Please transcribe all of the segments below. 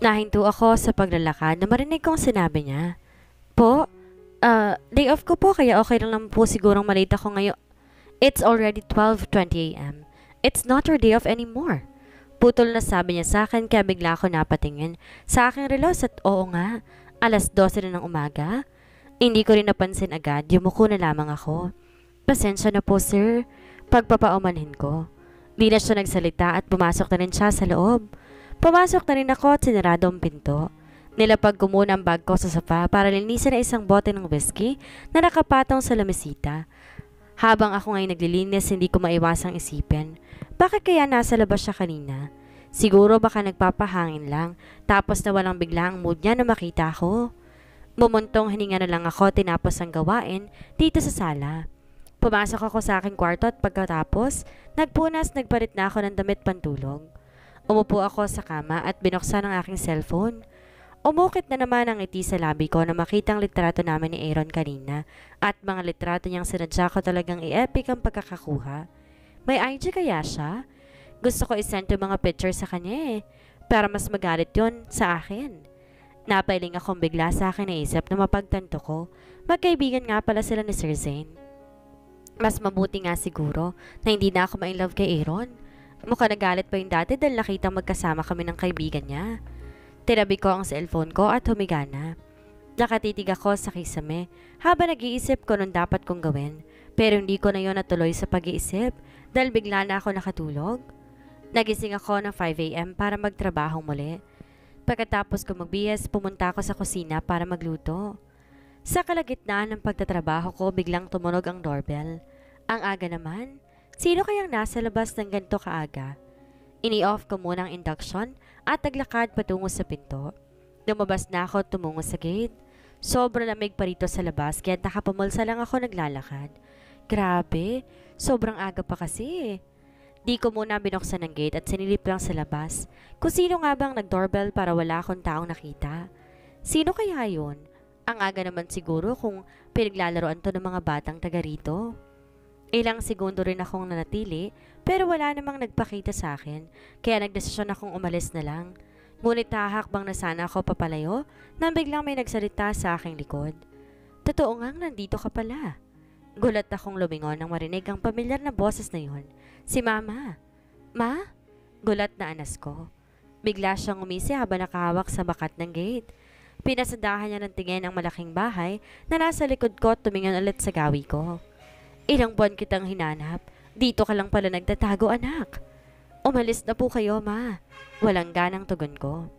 Nahinto ako sa paglalakad na marinig kong sinabi niya. Po, day off ko po kaya okay lang naman po sigurong malate ako ngayon. It's already 12:20 a.m. It's not your day off anymore. Putol na sabi niya sa akin kaya bigla ako napatingin sa aking relos at oo nga, alas 12 na ng umaga. Hindi ko rin napansin agad, yumuko na lamang ako. Pasensya na po sir, pagpapaumanhin ko. Di na siya nagsalita at pumasok na rin siya sa loob. Pumasok na rin ako at sinarado ang pinto. Nilapag ko muna ang bag ko sa sofa para linisin na isang bote ng whiskey na nakapatong sa lamesita. Habang ako ngayon naglilinis, hindi ko maiwasang isipin. Bakit kaya nasa labas siya kanina? Siguro baka nagpapahangin lang, tapos nawalang bigla ang mood niya na makita ko. Mumuntong hininga na lang ako tinapos ang gawain dito sa sala. Pumasok ako sa aking kwarto at pagkatapos, nagpalit na ako ng damit pantulog. Umupo ako sa kama at binuksan ang aking cellphone. Umukit na naman ang ngiti sa labi ko na makita ang litrato namin ni Aaron kanina at mga litrato niyang sinadya ko talagang i-epic ang pagkakakuha. May IG kaya siya? Gusto ko isend yung mga pictures sa kanya para mas magalit yon sa akin. Napailing akong bigla sa akin naisip na mapagtanto ko. Magkaibigan nga pala sila ni Sir Zane. Mas mabuti nga siguro na hindi na ako ma-inlove kay Aaron. Mukha nagalit pa yung dati dahil nakita magkasama kami ng kaibigan niya. Tinabi ko ang cellphone ko at humiga na. Nakatitig ako sa kisame habang nag-iisip ko nung dapat kong gawin. Pero hindi ko na yon natuloy sa pag-iisip dahil bigla na ako nakatulog. Nagising ako ng 5 a.m. para magtrabaho muli. Pagkatapos ko magbihis, pumunta ako sa kusina para magluto. Sa kalagitnaan ng pagtatrabaho ko, biglang tumunog ang doorbell. Ang aga naman. Sino kayang nasa labas ng ganito kaaga? Ini-off ko muna ang induction at naglakad patungo sa pinto. Lumabas na ako at tumungo sa gate. Sobrang lamig pa rito sa labas kaya nakapamulsa lang ako naglalakad. Grabe, sobrang aga pa kasi. Di ko muna binuksan ang gate at sinilip lang sa labas. Kung sino nga bang nag-doorbell para wala akong taong nakita. Sino kaya yun? Ang aga naman siguro kung pinaglalaroan to ng mga batang taga rito. Ilang segundo rin akong nanatili pero wala namang nagpakita sa akin kaya nagdesisyon akong umalis na lang. Ngunit hahakbang na sana ako papalayo nang biglang may nagsalita sa aking likod. Totoo ngang nandito ka pala. Gulat akong lumingon nang marinig ang pamilyar na boses na yun. Si Mama. Ma? Gulat na anas ko. Bigla siyang umisi habang nakahawak sa bakat ng gate. Pinasadahan niya ng tingin ang malaking bahay na nasa likod ko at tumingin ulit sa gawi ko. Ilang buwan kitang hinanap. Dito ka lang pala nagtatago, anak. Umalis na po kayo, Ma. Walang ganang tugon ko.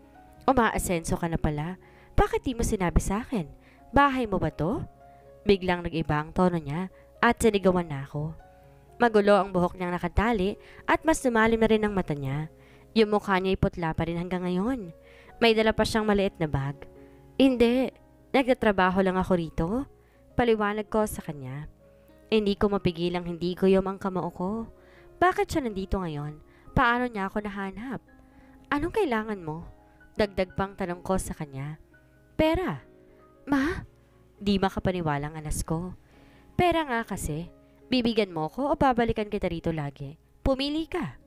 Umaasenso ka na pala. Bakit di mo sinabi sa akin? Bahay mo ba to? Biglang nag-iba ang tono niya at sinigawan na ako. Magulo ang buhok niyang nakatali at mas lumalim na rin ang mata niya. Yung mukha niya'y putla pa rin hanggang ngayon. May dala pa siyang maliit na bag. Hindi. Nagtatrabaho lang ako rito. Paliwanag ko sa kanya. Hindi ko mapigilang hindi ko yung ang kamao ko. Bakit siya nandito ngayon? Paano niya ako nahanap? Anong kailangan mo? Dagdag pang tanong ko sa kanya. Pera. Ma? Di makapaniwalang anas ko. Pera nga kasi. Bibigyan mo ko o babalikan kita rito lagi? Pumili ka.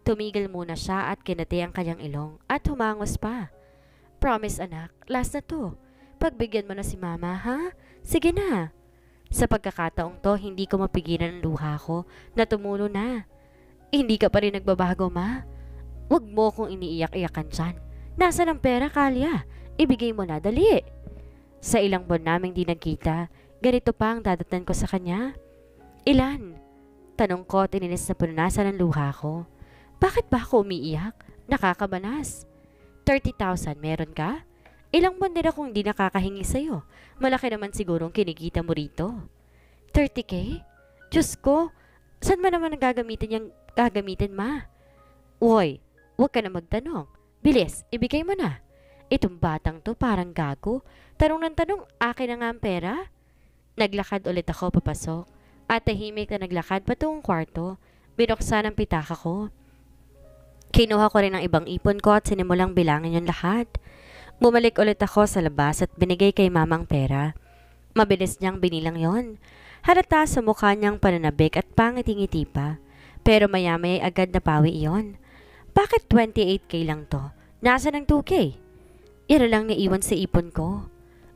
Tumigil muna siya at kinati ang kanyang ilong at humangos pa. Promise anak, last na to. Pagbigyan mo na si Mama, ha? Sige na. Sa pagkakataong to, hindi ko mapigilan ang luha ko na tumulo na. Hindi ka pa rin nagbabago, Ma. Huwag mo kong iniiyak-iyakan dyan. Nasaan ang pera, Kalya? Ibigay mo na, dali. Sa ilang buwan naming di nagkita, ganito pa ang dadatnan ko sa kanya. Ilan? Tanong ko, tininis na punasan ang luha ko. Bakit ba ako umiiyak? Nakakabanas. 30,000 meron ka? Ilang buwan din akong hindi nakakahingi sa'yo. Malaki naman sigurong kinikita mo rito. 30K? Diyos ko, saan man naman gagamitin Ma? Uy, huwag ka na magtanong. Bilis, ibigay mo na. Itong batang to parang gago. Tanong ng tanong, akin na nga ang pera? Naglakad ulit ako papasok. At tahimik na naglakad patungong kwarto. Binuksan ang pitaka ko. Kinuha ko rin ang ibang ipon ko at sinimulang bilangin yung lahat. Bumalik ulit ako sa labas at binigay kay Mama ang pera. Mabilis niyang binilang yon. Halata sa mukha niyang pananabik at pangiti-ngiti pa. Pero maya-maya agad napawi iyon. Bakit 28K lang to? Nasa ng 2K? Yan na lang naiwan sa ipon ko.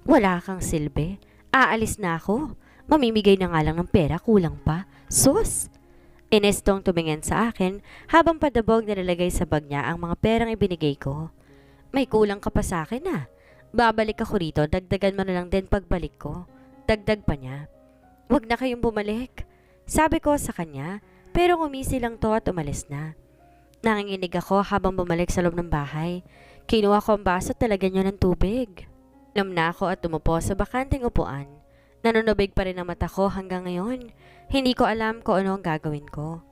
Wala kang silbi. Aalis na ako. Mamimigay na nga lang ng pera, kulang pa. Sus! Inestong tumingin sa akin habang padabog nilalagay sa bag niya ang mga perang ibinigay ko. May kulang ka pa sa akin ah. Babalik ako rito, dagdagan mo na lang din pagbalik ko. Dagdag pa niya. Huwag na kayong bumalik. Sabi ko sa kanya, pero ngumisi lang to at umalis na. Nanginginig ako habang bumalik sa loob ng bahay. Kinuha ko ang baso at talagyan niyo ng tubig. Inom na ako at umupo sa bakanting upuan. Nanunubig pa rin ang mata ko hanggang ngayon. Hindi ko alam kung ano ang gagawin ko.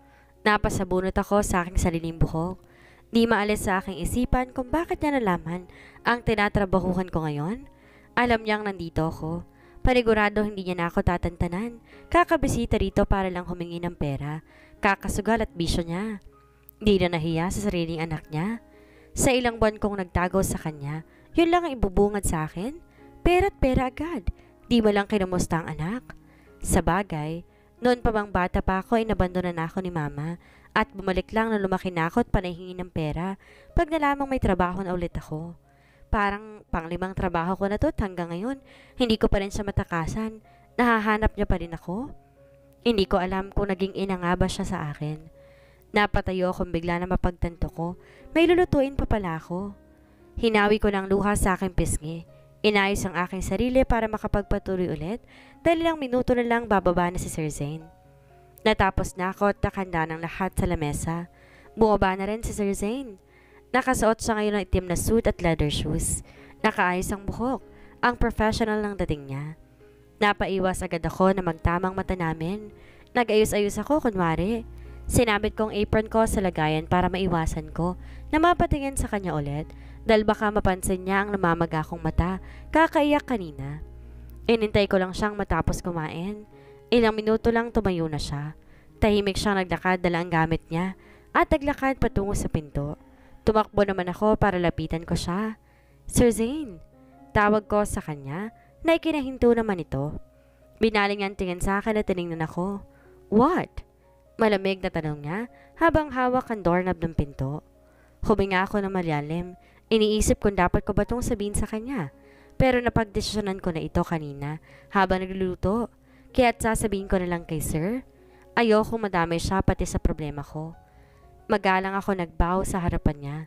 Napasabunot ako sa aking sariling buhok. Di maalis sa aking isipan kung bakit niya nalaman ang tinatrabahuhan ko ngayon. Alam niyang nandito ako. Panigurado hindi niya na ako tatantanan. Kakabisita rito para lang humingi ng pera. Kakasugal at bisyo niya. Di na nahiya sa sariling anak niya. Sa ilang buwan kong nagtago sa kanya, yun lang ang ibubungad sa akin. Pera't pera agad. Di mo lang kinumusta ang anak. Sa bagay, noon pa bang bata pa ako ay nabandonan na ako ni mama at bumalik lang na lumaki na ako at panahingi ng pera pag nalamang may trabaho na ulit ako. Parang panglimang trabaho ko na to at hanggang ngayon hindi ko pa rin siya matakasan. Nahahanap niya pa rin ako. Hindi ko alam kung naging ina nga ba siya sa akin. Napatayo akong bigla na mapagtanto ko. May lulutuin pa pala ako. Hinawi ko ng luha sa aking pisngi. Inayos ang aking sarili para makapagpatuloy ulit dahil ilang minuto na lang bababa na si Sir Zane. Natapos na ako at nakanda ng lahat sa lamesa. Bumaba na rin si Sir Zane. Nakasuot siya ngayon ng itim na suit at leather shoes. Nakaayos ang buhok, ang professional ng dating niya. Napaiwas agad ako na magtamang mata namin. Nag-ayos-ayos ako kunwari. Sinabit kong apron ko sa lagayan para maiwasan ko na mapatingin sa kanya ulit dahil baka mapansin niya ang namamaga kong mata, kakaiyak kanina. Inintay ko lang siyang matapos kumain. Ilang minuto lang tumayo na siya. Tahimik siyang naglakad dala ang gamit niya at naglakad patungo sa pinto. Tumakbo naman ako para lapitan ko siya. Sir Zane, tawag ko sa kanya na ikinahinto naman ito. Binaling ang tingin sa akin at tinignan ako. What? Malamig na tanong niya habang hawak ang doorknob ng pinto. Huminga ako ng malalim. Iniisip kung dapat ko ba itong sabihin sa kanya. Pero napagdesisyonan ko na ito kanina habang nagluluto. Kaya't sasabihin ko na lang kay Sir. Ayoko madamay siya pati sa problema ko. Magalang ako nagbow sa harapan niya.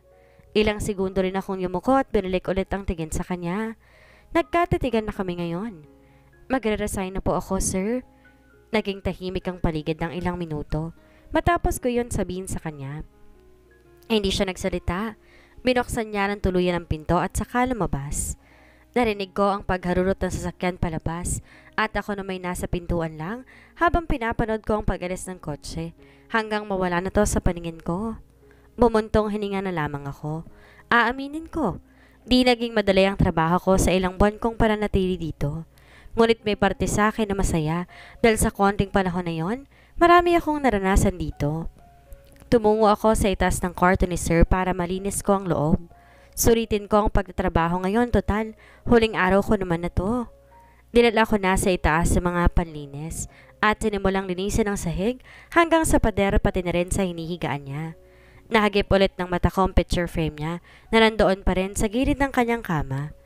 Ilang segundo rin akong yumuko at binalik ulit ang tingin sa kanya. Nagkatitigan na kami ngayon. Magre-resign na po ako, Sir. Naging tahimik ang paligid ng ilang minuto. Matapos ko yon sabihin sa kanya. Hindi siya nagsalita. Binuksan niya ng tuluyan ang pinto at saka lumabas. Narinig ko ang pagharurot ng sasakyan palabas at ako na may nasa pintuan lang habang pinapanood ko ang pag-alis ng kotse hanggang mawala na to sa paningin ko. Bumuntong hininga na lamang ako. Aaminin ko, di naging madali ang trabaho ko sa ilang buwan kong pananatili dito. Ngunit may parte sa akin na masaya dahil sa konting panahon na yon, marami akong naranasan dito. Tumungo ako sa itaas ng kwarto ni Sir para malinis ko ang loob. Suritin ko ang pagtatrabaho ngayon, total, huling araw ko naman na to. Dinala ko na sa itaas sa mga panlinis at sinimulang linisin ang sahig hanggang sa pader pati na rin sa hinihigaan niya. Nahagip ulit ng mata ko ang picture frame niya na nandoon pa rin sa gilid ng kanyang kama.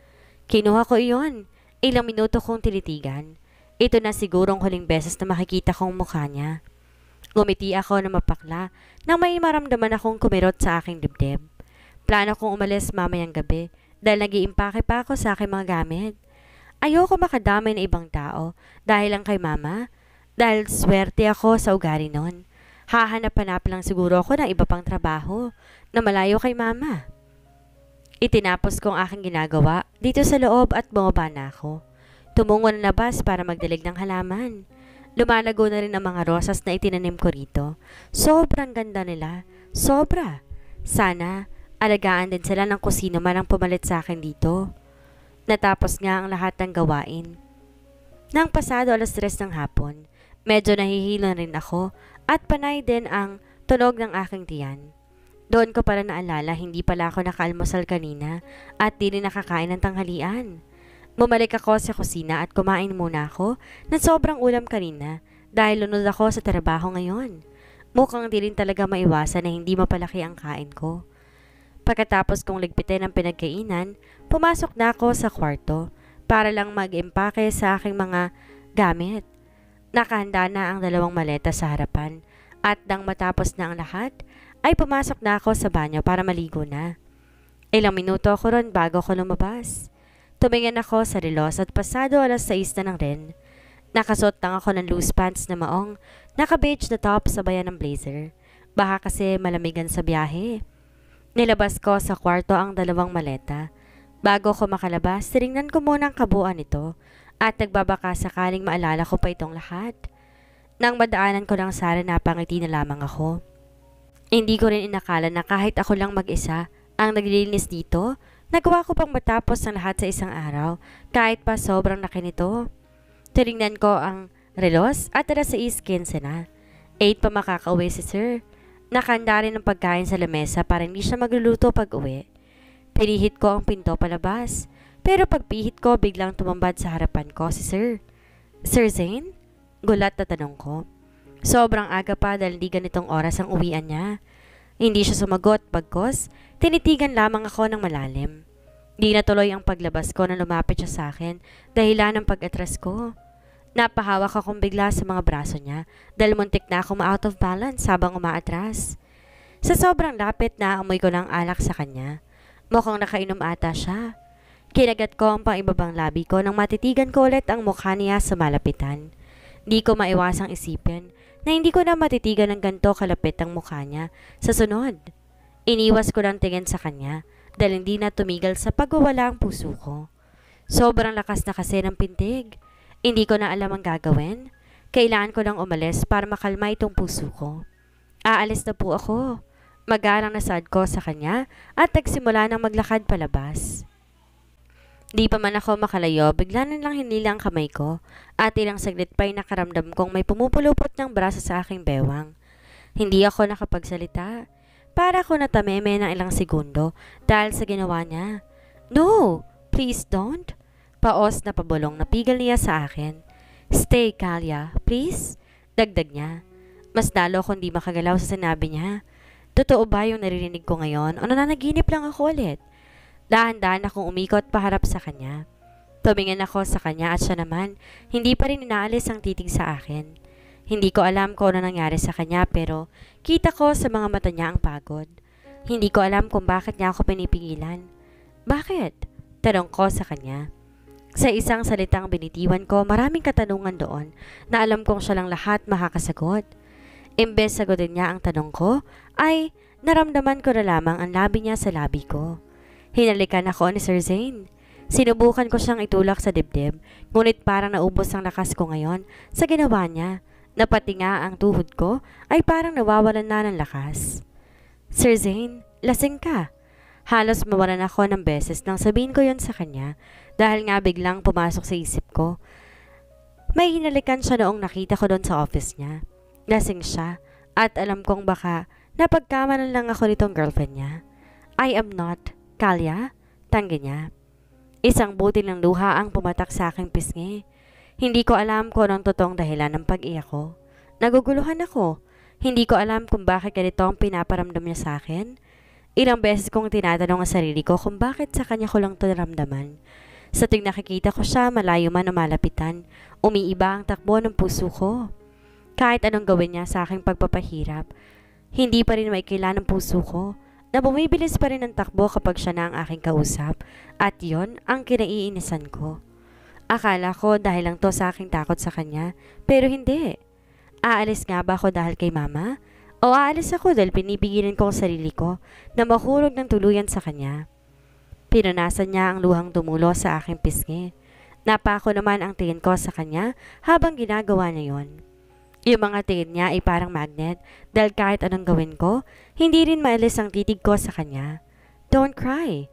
Kinuha ko iyon. Ilang minuto kong tinitigan. Ito na sigurong huling beses na makikita kong mukha niya. Ngumiti ako na mapakla nang may maramdaman akong kumirot sa aking dibdib. Plano kong umalis mamayang gabi dahil nag-iimpake pa ako sa aking mga gamit. Ayoko makadamay na ibang tao dahil lang kay mama. Dahil swerte ako sa ugali nun. Hahanap-hanap lang siguro ako ng iba pang trabaho na malayo kay mama. Itinapos ko ang aking ginagawa dito sa loob at bumaba na ako. Tumungo na labas para magdilig ng halaman. Lumalago na rin ang mga rosas na itinanim ko rito. Sobrang ganda nila. Sobra. Sana, alagaan din sila ng kusino man ang pumalit sa akin dito. Natapos nga ang lahat ng gawain. Nang pasado 3:00 ng hapon, medyo nahihilo rin ako at panay din ang tunog ng aking tiyan. Doon ko para naalala hindi pala ako nakaalmusal kanina at di rin nakakain ng tanghalian. Bumalik ako sa kusina at kumain muna ako ng sobrang ulam kanina dahil lunod ako sa trabaho ngayon. Mukhang di rin talaga maiwasan na hindi mapalaki ang kain ko. Pagkatapos kong ligpitin ang pinagkainan, pumasok na ako sa kwarto para lang mag-impake sa aking mga gamit. Nakahanda na ang 2 maleta sa harapan at nang matapos na ang lahat, ay pumasok na ako sa banyo para maligo na. Ilang minuto ako ron bago ako lumabas. Tumingin ako sa relos at pasado 6:00 na ng rin. Nakasuot lang ako ng loose pants na maong, naka-beige na top sabayan ng blazer. Baka kasi malamigan sa biyahe. Nilabas ko sa kwarto ang 2 maleta. Bago ko makalabas, tinignan ko muna ang kabuuan nito at nagbabaka sakaling maalala ko pa itong lahat. Nang madaanan ko lang sana napangiti na lamang ako. Hindi ko rin inakala na kahit ako lang mag-isa ang naglilinis dito, nagawa ko pang matapos ang lahat sa isang araw kahit pa sobrang laki nito. Tinignan ko ang relos at 6:15 na. 8 pa makakauwi si sir. Nakahanda rin ng pagkain sa lamesa para hindi siya magluluto pag uwi. Pinihit ko ang pinto palabas. Pero pagpihit ko biglang tumambad sa harapan ko si sir. Sir Zane? Gulat na tanong ko. Sobrang aga pa dahil di ganitong oras ang uwian niya. Hindi siya sumagot bagkos, tinitigan lamang ako ng malalim. Di natuloy ang paglabas ko na lumapit siya sa akin dahilan ng pag-atras ko. Napahawak akong bigla sa mga braso niya dahil muntik na akong ma-out of balance habang umaatras. Sa sobrang lapit na amoy ko ng alak sa kanya. Mukhang nakainom ata siya. Kinagat ko ang pang-ibabang labi ko nang matitigan ko ulit ang mukha niya sa malapitan. Di ko maiwasang isipin na hindi ko na matitigan ng ganito kalapit ang mukha niya sa sunod. Iniwas ko lang tingin sa kanya dahil hindi na tumigil sa pagwawala ang puso ko. Sobrang lakas na kasi ng pintig. Hindi ko na alam ang gagawin. Kailangan ko lang umalis para makalma itong puso ko. Aalis na po ako. Magarang nasad ko sa kanya at nagsimula ng maglakad palabas. Di pa man ako makalayo, bigla na lang hinila ang kamay ko at ilang saglit pa'y nakaramdam kong may pumupulupot ng braso sa aking bewang. Hindi ako nakapagsalita. Para ako natameme ng ilang segundo dahil sa ginawa niya. No! Please don't! Paos na pabulong napigil niya sa akin. Stay, Kalia, please? Dagdag niya. Mas lalo kung di makagalaw sa sinabi niya. Totoo ba yung naririnig ko ngayon o nananaginip lang ako ulit? Dahan-dahan akong umikot paharap sa kanya. Tumingin ako sa kanya at siya naman, hindi pa rin inaalis ang titig sa akin. Hindi ko alam kung ano nangyari sa kanya pero kita ko sa mga mata niya ang pagod. Hindi ko alam kung bakit niya ako pinipigilan. Bakit? Tanong ko sa kanya. Sa isang salitang binitiwan ko, maraming katanungan doon na alam kong siya lang lahat makakasagot. Imbes sagutin niya ang tanong ko, ay naramdaman ko na lamang ang labi niya sa labi ko. Hinalikan ako ni Sir Zane. Sinubukan ko siyang itulak sa dibdib, ngunit parang naubos ang lakas ko ngayon sa ginawa niya. Napati nga ang tuhod ko ay parang nawawalan na ng lakas. Sir Zane, lasing ka. Halos mawalan ako ng beses nang sabihin ko yon sa kanya dahil nga biglang pumasok sa isip ko. May hinalikan siya noong nakita ko doon sa office niya. Lasing siya at alam kong baka napagkamalan lang ako nitong girlfriend niya. I am not, Kalia, tanggi niya. Isang butil ng luha ang pumatak sa aking pisngi. Hindi ko alam kung anong totoong dahilan ng pag-iyak ko. Naguguluhan ako. Hindi ko alam kung bakit ganito ang pinaparamdam niya sa akin. Ilang beses kong tinatanong ang sarili ko kung bakit sa kanya ko lang ito naramdaman. Sa tuwing nakikita ko siya, malayo man o malapitan, umiiba ang takbo ng puso ko. Kahit anong gawin niya sa aking pagpapahirap, hindi pa rin maikila ng puso ko na bumibilis pa rin ang takbo kapag siya na ang aking kausap at yon ang kinaiinisan ko. Akala ko dahil lang to sa aking takot sa kanya, pero hindi. Aalis nga ba ako dahil kay mama? O aalis ako dahil pinipigilan ko ang sarili ko na mahulog ng tuluyan sa kanya. Pinunasan niya ang luhang tumulo sa aking pisngi. Napako naman ang tingin ko sa kanya habang ginagawa niya yon. Yung mga tingin niya ay parang magnet dahil kahit anong gawin ko, hindi rin maalis ang titig ko sa kanya. Don't cry.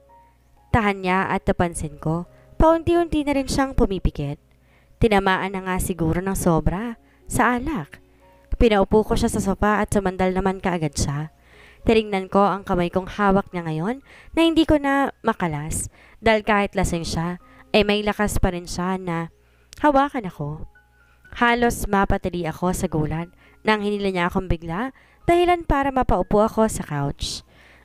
Tahan niya at napansin ko, paunti-unti na rin siyang pumipikit. Tinamaan na nga siguro ng sobra sa alak. Pinaupo ko siya sa sofa at sumandal naman kaagad siya. Tinignan ko ang kamay kong hawak niya ngayon na hindi ko na makalas dahil kahit lasing siya, ay may lakas pa rin siya na hawakan ako. Halos mapatili ako sa gulat nang hinila niya akong bigla dahilan para mapaupo ako sa couch.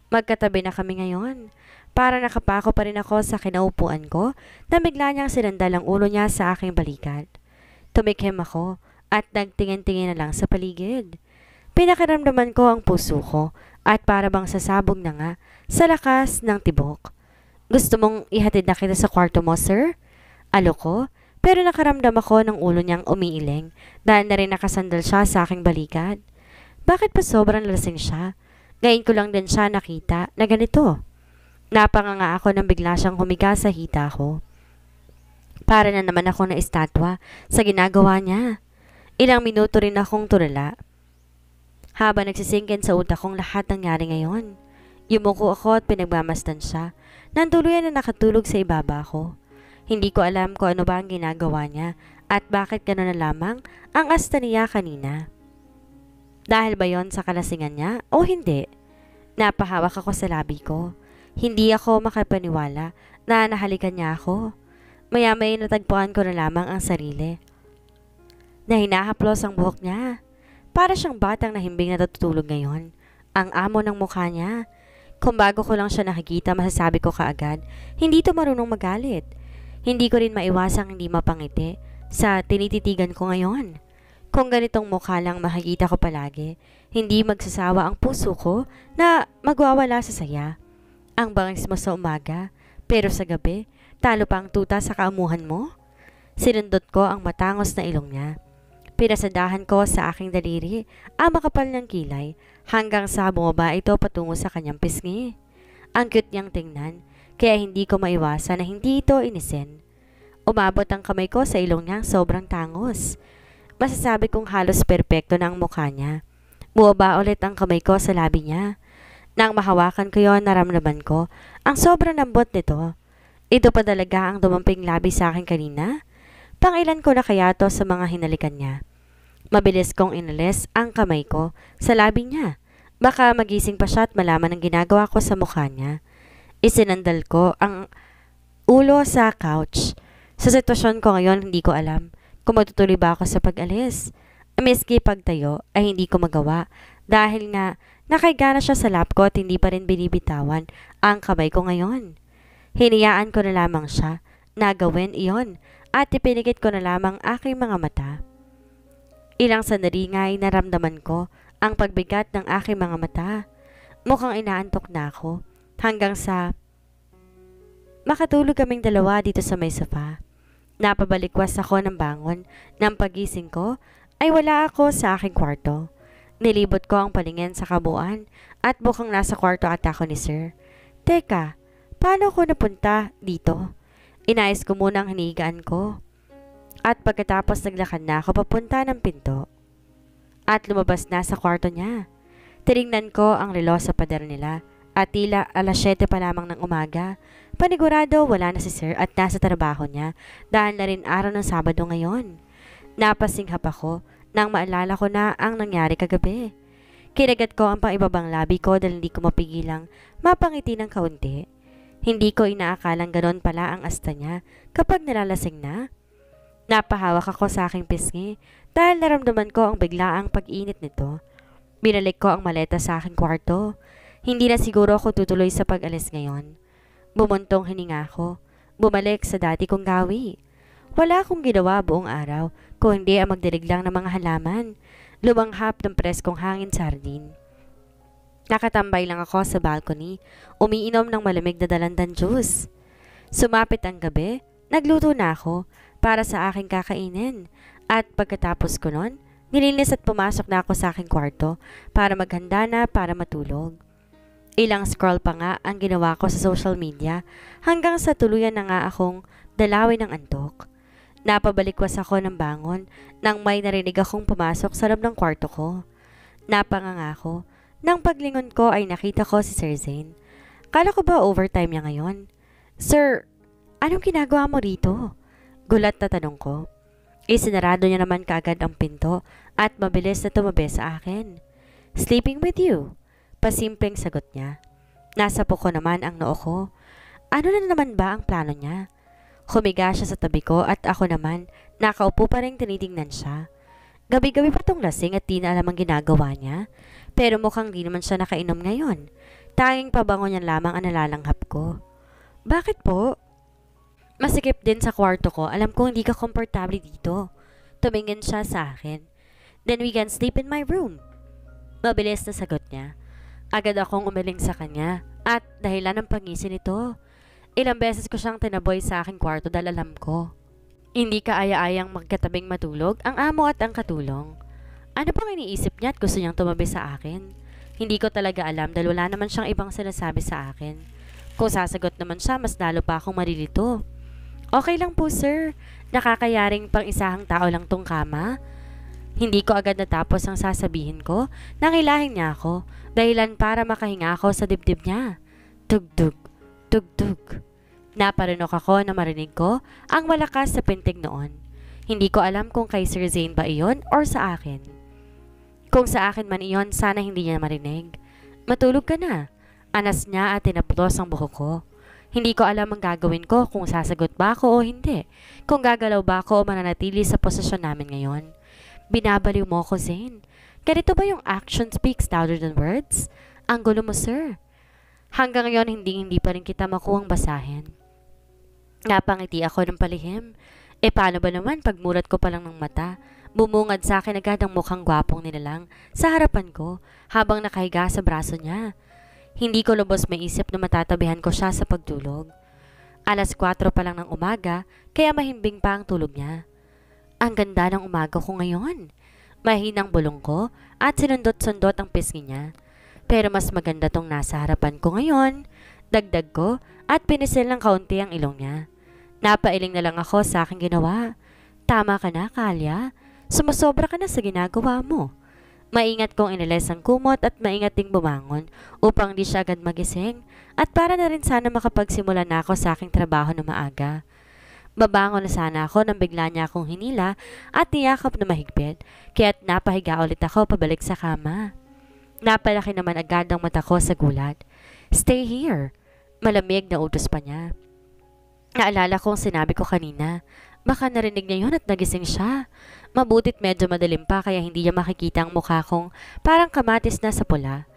Magkatabi na kami ngayon. Para nakapako pa rin ako sa kinaupuan ko na bigla niyang sinandal ang ulo niya sa aking balikat. Tumikhim ako at nagtingin-tingin na lang sa paligid. Pinakiramdaman ko ang puso ko at para bang sasabog na nga sa lakas ng tibok. Gusto mong ihatid na kita sa kwarto mo, sir? Alo ko, pero nakaramdam ako ng ulo niyang umiiling dahil na rin nakasandal siya sa aking balikat. Bakit pa sobrang lasing siya? Ngayon ko lang din siya nakita na ganito. Napanganga ako nang bigla siyang humiga sa hita ko. Para na naman ako na estatwa sa ginagawa niya. Ilang minuto rin akong tulala. Habang nagsisingkin sa utak kong lahat nangyari ngayon. Yumuko ako at pinagmamasdan siya. Nantuluyan na nakatulog sa ibaba ko. Hindi ko alam kung ano ba ang ginagawa niya at bakit gano'n na lamang ang asta niya kanina. Dahil ba yon sa kalasingan niya o hindi? Napahawak ako sa labi ko. Hindi ako makapaniwala na nahalikan niya ako. Maya-maya natagpuan ko na lamang ang sarili. Na hinahaplos ang buhok niya. Para siyang batang nahimbing na natutulog ngayon. Ang amo ng mukha niya. Kung bago ko lang siya nakikita, masasabi ko kaagad, hindi to marunong magalit. Hindi ko rin maiwasang hindi mapangiti sa tinititigan ko ngayon. Kung ganitong mukha lang makikita ko palagi, hindi magsasawa ang puso ko na magwawala sa saya. Ang bangis mo sa umaga, pero sa gabi, talo pa ang tuta sa kaamuhan mo? Sinundot ko ang matangos na ilong niya. Pinasadahan ko sa aking daliri ang makapal ng kilay hanggang sa bumaba ito patungo sa kanyang pisngi. Ang cute niyang tingnan, kaya hindi ko maiwasan na hindi ito inisin. Umabot ang kamay ko sa ilong niyang sobrang tangos. Masasabi kong halos perpekto na ang mukha niya. Bumaba ulit ang kamay ko sa labi niya. Nang mahawakan ko yon, naramdaman ko ang sobrang lambot nito. Ito pa talaga ang dumamping labi sa akin kanina? Pangilan ko na kaya to sa mga hinalikan niya. Mabilis kong inalis ang kamay ko sa labi niya. Baka magising pa siya at malaman ang ginagawa ko sa mukha niya. Isinandal ko ang ulo sa couch. Sa sitwasyon ko ngayon, hindi ko alam kung matutuloy ba ako sa pag-alis. Miski pagtayo ay hindi ko magawa dahil nga nakahiga na siya sa lap ko at hindi pa rin binibitawan ang kamay ko ngayon. Hiniyaan ko na lamang siya na gawin iyon at ipinigit ko na lamang aking mga mata. Ilang sandali nga ay naramdaman ko ang pagbigat ng aking mga mata. Mukhang inaantok na ako hanggang sa makatulog kaming dalawa dito sa may sofa. Napabalikwas ako ng bangon. Nang pagising ko ay wala ako sa aking kwarto. Nilibot ko ang paningin sa kabuuan at mukhang nasa kwarto ata ako ni Sir. Teka, paano ako napunta dito? Inayos ko muna ang hinigaan ko. At pagkatapos naglakad na ako papunta ng pinto. At lumabas na sa kwarto niya. Tinignan ko ang relo sa pader nila at tila alas 7 pa lamang ng umaga. Panigurado wala na si Sir at nasa trabaho niya dahil na rin araw ng Sabado ngayon. Napasinghap ako nang maalala ko na ang nangyari kagabi. Kinagat ko ang pang-ibabang labi ko dahil hindi ko mapigilang mapangiti ng kaunti. Hindi ko inaakalang ganon pala ang asta niya kapag nilalasing na. Napahawak ako sa aking pisngi dahil naramdaman ko ang biglaang pag-init nito. Binalik ko ang maleta sa aking kwarto. Hindi na siguro ako tutuloy sa pag-alis ngayon. Bumuntong hininga ko. Bumalik sa dati kong gawi. Wala akong ginawa buong araw kung hindi ang magdilig lang ng mga halaman. Lumanghap ng preskong hangin sa hardin. Nakatambay lang ako sa balcony, umiinom ng malamig na dalandan juice. Sumapit ang gabi, nagluto na ako para sa aking kakainin. At pagkatapos ko nun, nilinis at pumasok na ako sa aking kwarto para maghanda na para matulog. Ilang scroll pa nga ang ginawa ko sa social media hanggang sa tuluyan na nga akong dalawin ng antok. Napabalikwas ako ng bangon nang may narinig akong pumasok sa loob ng kwarto ko. Napanganga ako. Nang paglingon ko ay nakita ko si Sir Zane. Kala ko ba overtime niya ngayon? Sir, anong ginagawa mo rito? Gulat na tanong ko. Isinarado niya naman kaagad ang pinto at mabilis na tumabi sa akin. Sleeping with you? Pasimpleng sagot niya. Nasa puko naman ang noo ko. Ano na naman ba ang plano niya? Humiga siya sa tabi ko at ako naman nakaupo pa rin tinitingnan siya. Gabi-gabi pa tong lasing at di na alam ang ginagawa niya. Pero mukhang di naman siya nakainom ngayon. Tanging pabango niyan lamang ang nalalanghap ko. Bakit po? Masikip din sa kwarto ko. Alam ko hindi ka komportable dito. Tumingin siya sa akin. Then we can sleep in my room. Mabilis na sagot niya. Agad akong umiling sa kanya. At dahilan ng pangisin nito. Ilang beses ko siyang tinaboy sa aking kwarto dahil alam ko. Hindi ka aya-ayang magkatabing matulog ang amo at ang katulong. Ano pang iniisip niya at gusto niyang tumabi sa akin? Hindi ko talaga alam dahil wala naman siyang ibang sinasabi sa akin. Kung sasagot naman siya, mas lalo pa akong marilito. Okay lang po sir, nakakayaring pang isahang tao lang tong kama. Hindi ko agad natapos ang sasabihin ko, nangilahin niya ako, dahilan para makahinga ako sa dibdib niya. Tugtog, tugtog. Naparinok ako na marinig ko ang malakas sa pintig noon. Hindi ko alam kung kay Sir Zane ba iyon or sa akin. Kung sa akin man iyon, sana hindi niya marinig. Matulog ka na. Anas niya at tinaplos ang buhok ko. Hindi ko alam ang gagawin ko kung sasagot ba ako o hindi. Kung gagalaw ba ako o mananatili sa posisyon namin ngayon. Binabaliw mo ko, Zane. Ganito ba yung action speaks louder than words? Ang gulo mo, sir. Hanggang ngayon, hindi pa rin kita makuhang basahin. Napangiti ako ng palihim. Paano ba naman pagmulat ko pa lang ng mata? Bumungad sa akin agad ang mukhang gwapong nilalang sa harapan ko habang nakahiga sa braso niya. Hindi ko lubos maisip na matatabihan ko siya sa pagtulog. 4:00 pa lang ng umaga kaya mahimbing pa ang tulog niya. Ang ganda ng umaga ko ngayon. Mahinang bulong ko at sinundot-sundot ang pisngi niya. Pero mas maganda tong nasa harapan ko ngayon. Dagdag ko at pinisil ng kaunti ang ilong niya. Napailing na lang ako sa aking ginawa. Tama ka na, Kalya. Sumusobra ka na sa ginagawa mo. Maingat kong iniles ang kumot at maingat ding bumangon upang di siya agad magising at para na rin sana makapagsimula na ako sa aking trabaho na maaga. Babangon na sana ako nang bigla niya akong hinila at niyakap na mahigpit kaya't napahiga ulit ako pabalik sa kama. Napalaki naman agad ang mata ko sa gulat. Stay here. Malamig na utos pa niya. Naalala kong sinabi ko kanina, baka narinig niya yun at nagising siya. Mabutit medyo madilim pa kaya hindi niya makikita ang mukha kong parang kamatis na sa pula.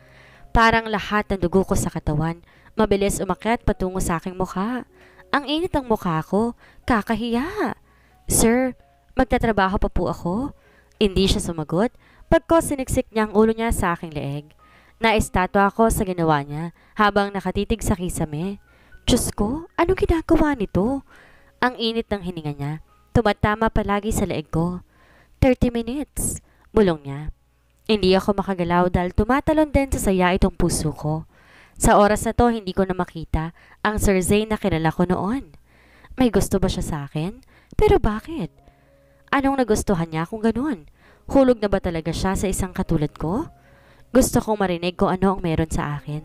Parang lahat ng dugo ko sa katawan, mabilis umakyat patungo sa aking mukha. Ang init ng mukha ko, kakahiya. Sir, magtatrabaho pa po ako. Hindi siya sumagot, pagko siniksik niya ang ulo niya sa aking leeg. Naistatwa ako sa ginawa niya habang nakatitig sa kisame. Diyos ko, anong ginagawa nito? Ang init ng hininga niya. Tumatama palagi sa leeg ko. 30 minutes, bulong niya. Hindi ako makagalaw dahil tumatalon din sa saya itong puso ko. Sa oras na to, hindi ko na makita ang Sir Zane na kilala ko noon. May gusto ba siya sa akin? Pero bakit? Anong nagustuhan niya kung ganun? Hulog na ba talaga siya sa isang katulad ko? Gusto kong marinig kung ano ang meron sa akin.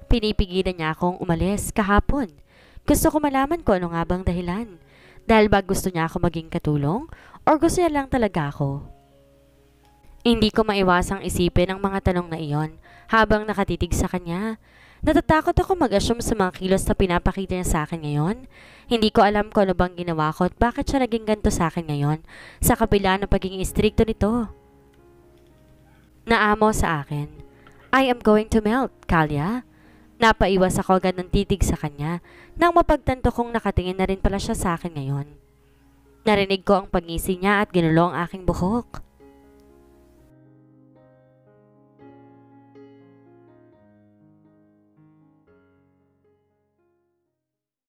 Pinipigilan niya akong umalis kahapon. Gusto ko malaman kung ano nga bang dahilan. Dahil ba gusto niya ako maging katulong? Or gusto niya lang talaga ako? Hindi ko maiwasang isipin ang mga tanong na iyon habang nakatitig sa kanya. Natatakot ako mag-assume sa mga kilos na pinapakita niya sa akin ngayon. Hindi ko alam kung ano bang ginawa ko at bakit siya naging ganito sa akin ngayon sa kabila ng pagiging istrikto nito. Naamo sa akin. I am going to melt, Kalya. Napaiwas ako agad ng titig sa kanya nang mapagtanto kong nakatingin na rin pala siya sa akin ngayon. Narinig ko ang pagngisi niya at ginulo ang aking buhok.